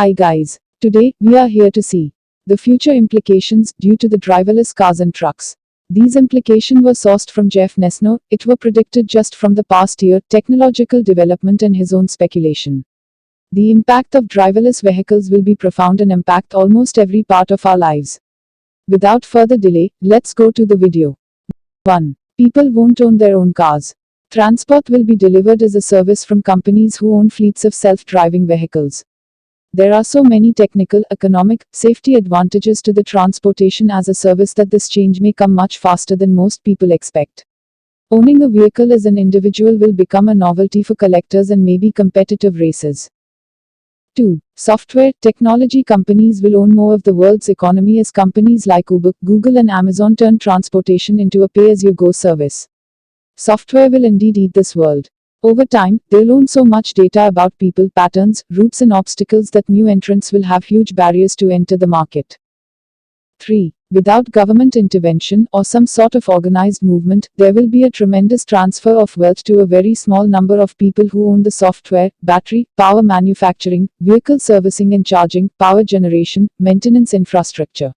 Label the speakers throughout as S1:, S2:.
S1: Hi guys, today we are here to see the future implications due to the driverless cars and trucks. These implications were sourced from Jeff Nesno. It were predicted just from the past year, technological development and his own speculation. The impact of driverless vehicles will be profound and impact almost every part of our lives. Without further delay, let's go to the video. 1. People won't own their own cars. Transport will be delivered as a service from companies who own fleets of self-driving vehicles. There are so many technical, economic, safety advantages to the transportation as a service that this change may come much faster than most people expect. Owning a vehicle as an individual will become a novelty for collectors and maybe competitive races. 2. Software technology companies will own more of the world's economy as companies like Uber, Google and Amazon turn transportation into a pay-as-you-go service. Software will indeed eat this world. Over time, they'll own so much data about people, patterns, routes and obstacles that new entrants will have huge barriers to enter the market. 3. Without government intervention or some sort of organized movement, there will be a tremendous transfer of wealth to a very small number of people who own the software, battery, power manufacturing, vehicle servicing and charging, power generation, maintenance infrastructure.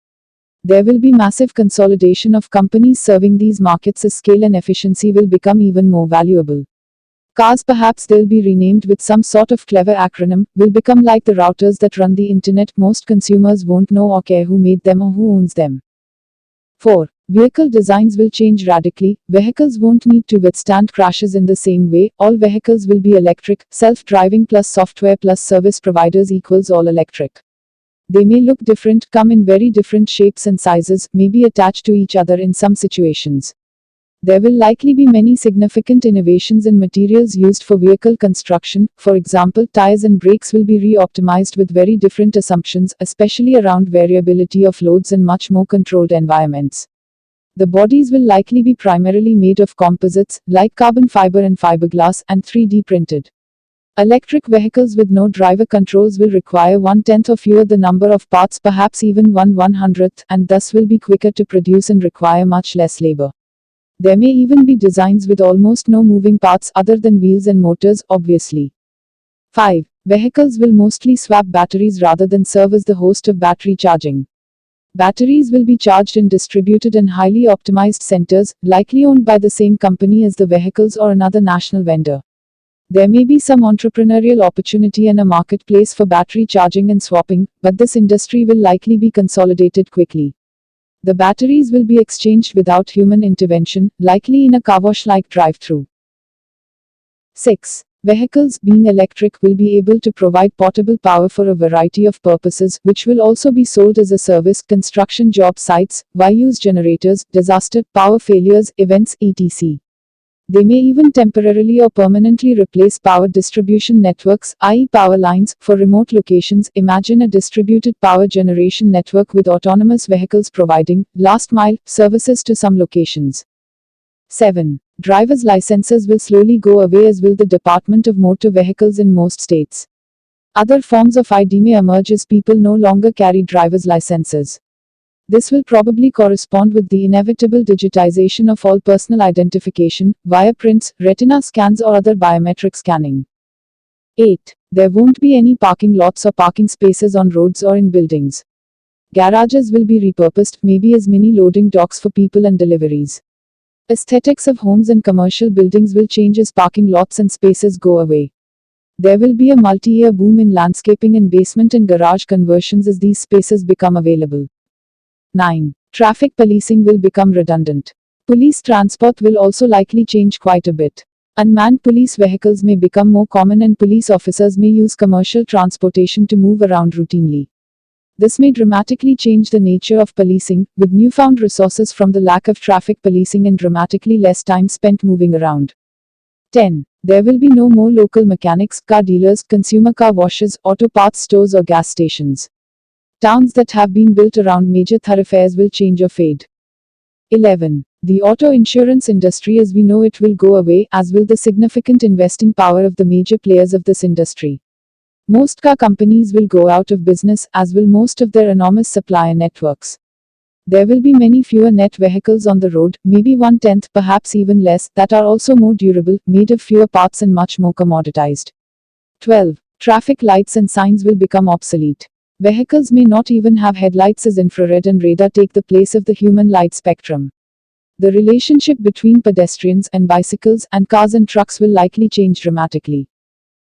S1: There will be massive consolidation of companies serving these markets as scale and efficiency will become even more valuable. Cars, perhaps they'll be renamed with some sort of clever acronym, will become like the routers that run the internet. Most consumers won't know or care who made them or who owns them. 4. Vehicle designs will change radically. Vehicles won't need to withstand crashes in the same way. All vehicles will be electric, self-driving plus software plus service providers equals all electric. They may look different, come in very different shapes and sizes, may be attached to each other in some situations. There will likely be many significant innovations in materials used for vehicle construction. For example, tires and brakes will be re-optimized with very different assumptions, especially around variability of loads and much more controlled environments. The bodies will likely be primarily made of composites, like carbon fiber and fiberglass, and 3D printed. Electric vehicles with no driver controls will require 1/10 or fewer the number of parts, perhaps even 1/100th, and thus will be quicker to produce and require much less labor. There may even be designs with almost no moving parts other than wheels and motors, obviously. 5. Vehicles will mostly swap batteries rather than serve as the host of battery charging. Batteries will be charged in distributed and highly optimized centers, likely owned by the same company as the vehicles or another national vendor. There may be some entrepreneurial opportunity and a marketplace for battery charging and swapping, but this industry will likely be consolidated quickly. The batteries will be exchanged without human intervention, likely in a car wash-like drive-through. 6. Vehicles, being electric, will be able to provide portable power for a variety of purposes, which will also be sold as a service: construction job sites, Y-use generators, disaster, power failures, events, etc. They may even temporarily or permanently replace power distribution networks, i.e. power lines, for remote locations. Imagine a distributed power generation network with autonomous vehicles providing last-mile services to some locations. 7. Driver's licenses will slowly go away, as will the Department of Motor Vehicles in most states. Other forms of ID may emerge as people no longer carry driver's licenses. This will probably correspond with the inevitable digitization of all personal identification, via prints, retina scans or other biometric scanning. 8. There won't be any parking lots or parking spaces on roads or in buildings. Garages will be repurposed, maybe as mini loading docks for people and deliveries. Aesthetics of homes and commercial buildings will change as parking lots and spaces go away. There will be a multi-year boom in landscaping and basement and garage conversions as these spaces become available. 9. Traffic policing will become redundant. Police transport will also likely change quite a bit. Unmanned police vehicles may become more common and police officers may use commercial transportation to move around routinely. This may dramatically change the nature of policing, with newfound resources from the lack of traffic policing and dramatically less time spent moving around. 10. There will be no more local mechanics, car dealers, consumer car washes, auto parts stores or gas stations. Towns that have been built around major thoroughfares will change or fade. 11. The auto insurance industry as we know it will go away, as will the significant investing power of the major players of this industry. Most car companies will go out of business, as will most of their enormous supplier networks. There will be many fewer net vehicles on the road, maybe 1/10, perhaps even less, that are also more durable, made of fewer parts and much more commoditized. 12. Traffic lights and signs will become obsolete. Vehicles may not even have headlights as infrared and radar take the place of the human light spectrum. The relationship between pedestrians and bicycles and cars and trucks will likely change dramatically.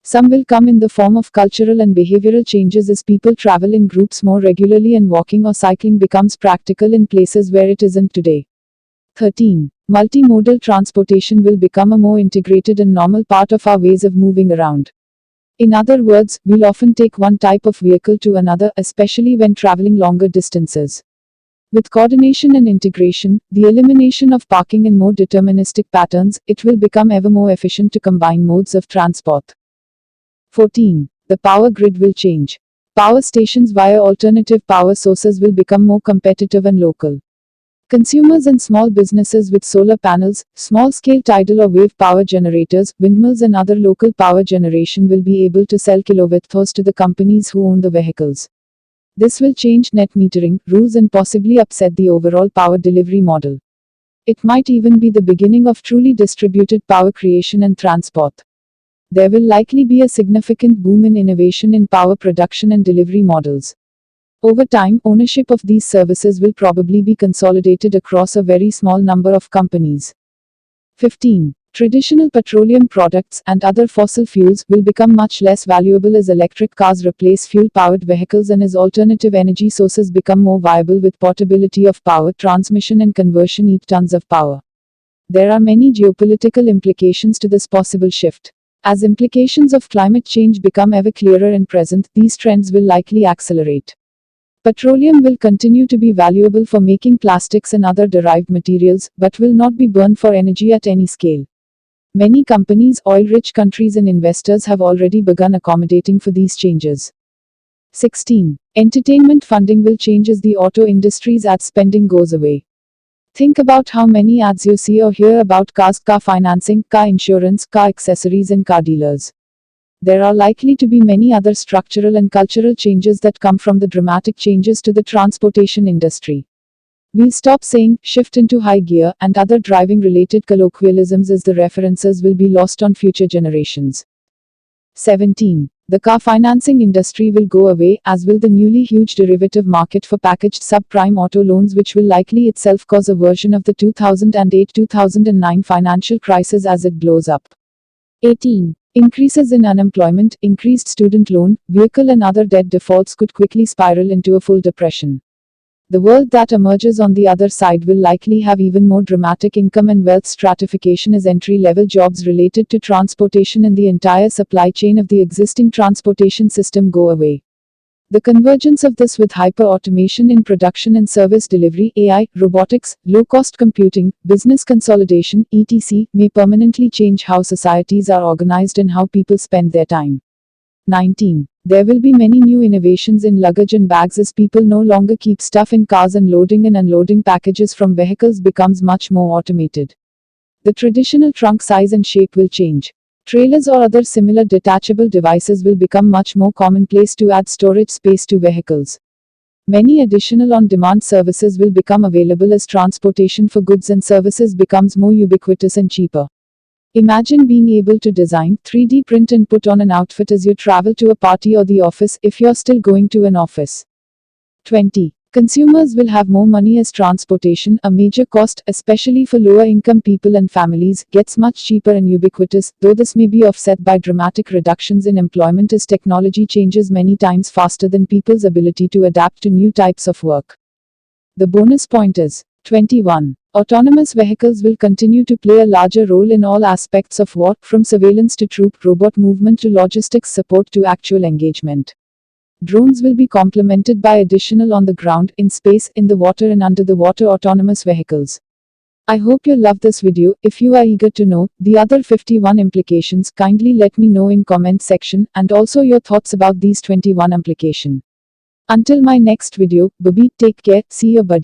S1: Some will come in the form of cultural and behavioral changes as people travel in groups more regularly and walking or cycling becomes practical in places where it isn't today. 13. Multimodal transportation will become a more integrated and normal part of our ways of moving around. In other words, we'll often take one type of vehicle to another, especially when traveling longer distances. With coordination and integration, the elimination of parking and more deterministic patterns, it will become ever more efficient to combine modes of transport. 14. The power grid will change. Power stations via alternative power sources will become more competitive and local. Consumers and small businesses with solar panels, small-scale tidal or wave power generators, windmills and other local power generation will be able to sell kilowatt-hours to the companies who own the vehicles. This will change net metering rules and possibly upset the overall power delivery model. It might even be the beginning of truly distributed power creation and transport. There will likely be a significant boom in innovation in power production and delivery models. Over time, ownership of these services will probably be consolidated across a very small number of companies. 15. Traditional petroleum products and other fossil fuels will become much less valuable as electric cars replace fuel-powered vehicles and as alternative energy sources become more viable with portability of power transmission and conversion each tons of power. There are many geopolitical implications to this possible shift. As implications of climate change become ever clearer and present, these trends will likely accelerate. Petroleum will continue to be valuable for making plastics and other derived materials, but will not be burned for energy at any scale. Many companies, oil-rich countries and investors have already begun accommodating for these changes. 16. Entertainment funding will change as the auto industry's ad spending goes away. Think about how many ads you see or hear about cars, car financing, car insurance, car accessories and car dealers. There are likely to be many other structural and cultural changes that come from the dramatic changes to the transportation industry. We'll stop saying, shift into high gear, and other driving-related colloquialisms as the references will be lost on future generations. 17. The car financing industry will go away, as will the newly huge derivative market for packaged subprime auto loans, which will likely itself cause a version of the 2008-2009 financial crisis as it blows up. 18. Increases in unemployment, increased student loan, vehicle and other debt defaults could quickly spiral into a full depression. The world that emerges on the other side will likely have even more dramatic income and wealth stratification as entry-level jobs related to transportation and the entire supply chain of the existing transportation system go away. The convergence of this with hyper-automation in production and service delivery, AI, robotics, low-cost computing, business consolidation, etc., may permanently change how societies are organized and how people spend their time. 19. There will be many new innovations in luggage and bags as people no longer keep stuff in cars and loading and unloading packages from vehicles becomes much more automated. The traditional trunk size and shape will change. Trailers or other similar detachable devices will become much more commonplace to add storage space to vehicles. Many additional on-demand services will become available as transportation for goods and services becomes more ubiquitous and cheaper. Imagine being able to design, 3D print and put on an outfit as you travel to a party or the office, if you're still going to an office. 20. Consumers will have more money as transportation, a major cost, especially for lower-income people and families, gets much cheaper and ubiquitous, though this may be offset by dramatic reductions in employment as technology changes many times faster than people's ability to adapt to new types of work. The bonus point is 21. Autonomous vehicles will continue to play a larger role in all aspects of war, from surveillance to troop, robot movement to logistics support to actual engagement. Drones will be complemented by additional on-the-ground, in space, in the water and under-the-water autonomous vehicles. I hope you love this video. If you are eager to know the other 51 implications, kindly let me know in comment section, and also your thoughts about these 21 implications. Until my next video, Baby, take care, see you buddy.